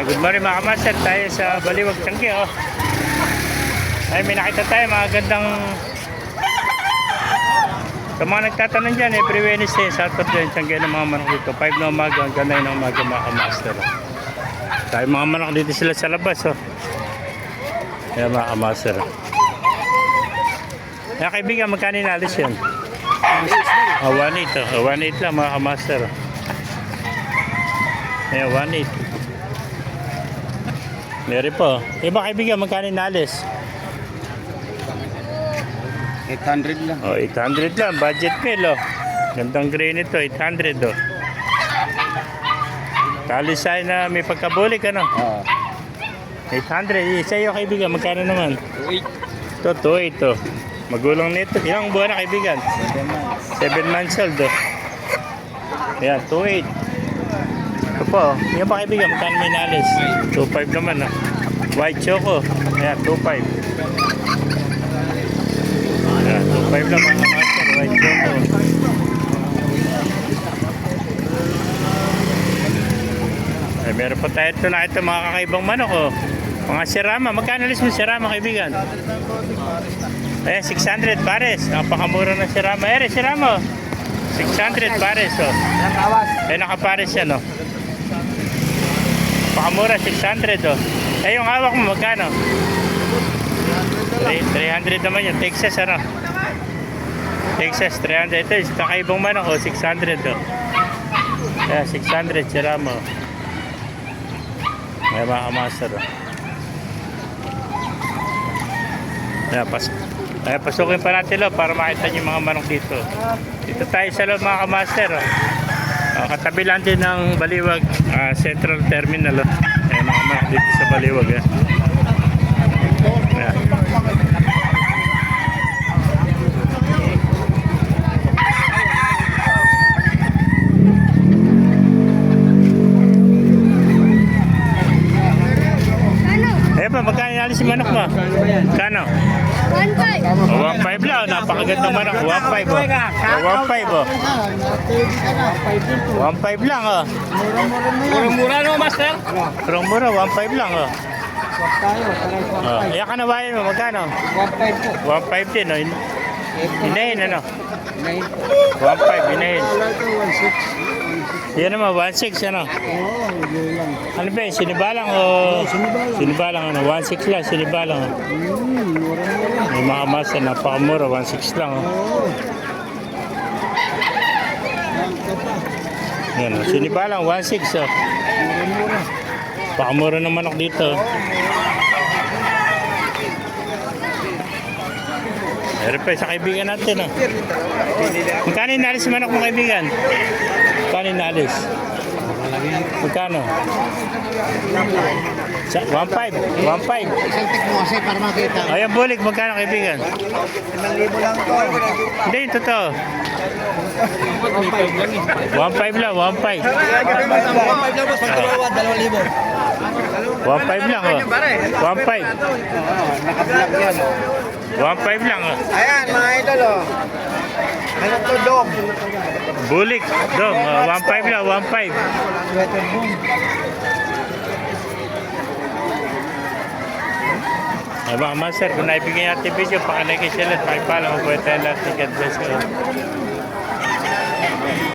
Good morning mga kamaster, tayo sa Baliwag Tiangge oh. Ay may nakita tayo mga gandang sa mga nagtatanong dyan every Wednesday sa atot yung Tiangge ng mga manok dito 5 na umaga, ang ganda yun ng umaga mga kamaster oh. Tayo mga manok dito sila sa labas oh. Kaya mga kamaster oh. Kaya kaibigan, magkano inalis yun? 1.8 oh, 1.8 lang mga kamaster oh. Ayan, 1.8. Meron po. Iba kaibigan, magkano inalis? 800 lang. Oh, 800 lang. Budget meal, oh. Gandang gray nito, 800, oh. Talisay na may pagkabulik, ano? Oo. 800. Sa iyo, kaibigan, magkano naman? 2.8. Ito, 2.8, oh. Magulang nito. Ilang buwan na, kaibigan? 7 months old, oh. Ayan, 2.8. Ito po, yung pa kaibigan, magkano may inalis? 2.5 naman, oh. White choco. Ayan, 2.5. Ayan, 2.5 lang mga master, white choco. Ay, meron pa tayo ito na ito mga kakaibang manok, oh. Mga sirama, magkano alis mo sirama, kaibigan? Ayan, 600 pares. Napakamura ng sirama. Ayan, sirama, oh. 600 pares, oh. Ayan, nakapares yan, oh. Pakamura, 600 oh. Eh yung hawak mo, magkano? 300 naman yun. Texas ano? Texas, 300. Ito, kakaibang manok oh, 600 oh. Kaya 600, sira mo. May mga master oh. Kaya pasukin pa natin lo para makita nyo yung mga manok dito. Dito tayo sa loob mga kamaster oh. Katabi lang din ng Baliwag Central Terminal oh. Ayan mga manok dito sa Baliwag eh. Ayan. Eh ba, magkano nalis si manok mo? Kano? 1.5. Oh, 1.5 lang, napakagandang manok. 1.5 oh. 1.5 oh. 1.5 lang oh. Murang-mura no, master? Murang-mura, 1.5 lang oh. Oh, ayan ka na ba yun? Magkano? 1.5 po. 1.5 din oh. Inahin ano? 1.5 inahin. Yan naman, 1.6 ano? Ano ba yun? Sinibalang o? Sinibalang ano? 1.6 lang, sinibalang oh. May mga masa, napakamura, 1.6 lang oh. Yan oh, sinibalang 1.6 oh. Pakamura ng manok dito. Meron pa sa kaibigan natin oh. Magkano inalis manok mo kaibigan? Magkano inalis? Magkano? 1.5. 1.5. Isang tek mo kasi para makita. Ayan bulik, magkano kaibigan? 1,000 lang to. Hindi, totoo. 1.5 lang, 1.5. 1,500 lang boss, pagkabawa 2,000. 1.5 lang oh. 1.5. Naka-vlog yan. 1.5 lang oh. Ayan mga idol oh. Ano to dog? Bulik, dog. 1.5 lang, 1.5. Sweater boom. Ay mga master, kung naibigyan natin video, pakalike sila at pakipala. Mabuhay tayo lahat. God bless you.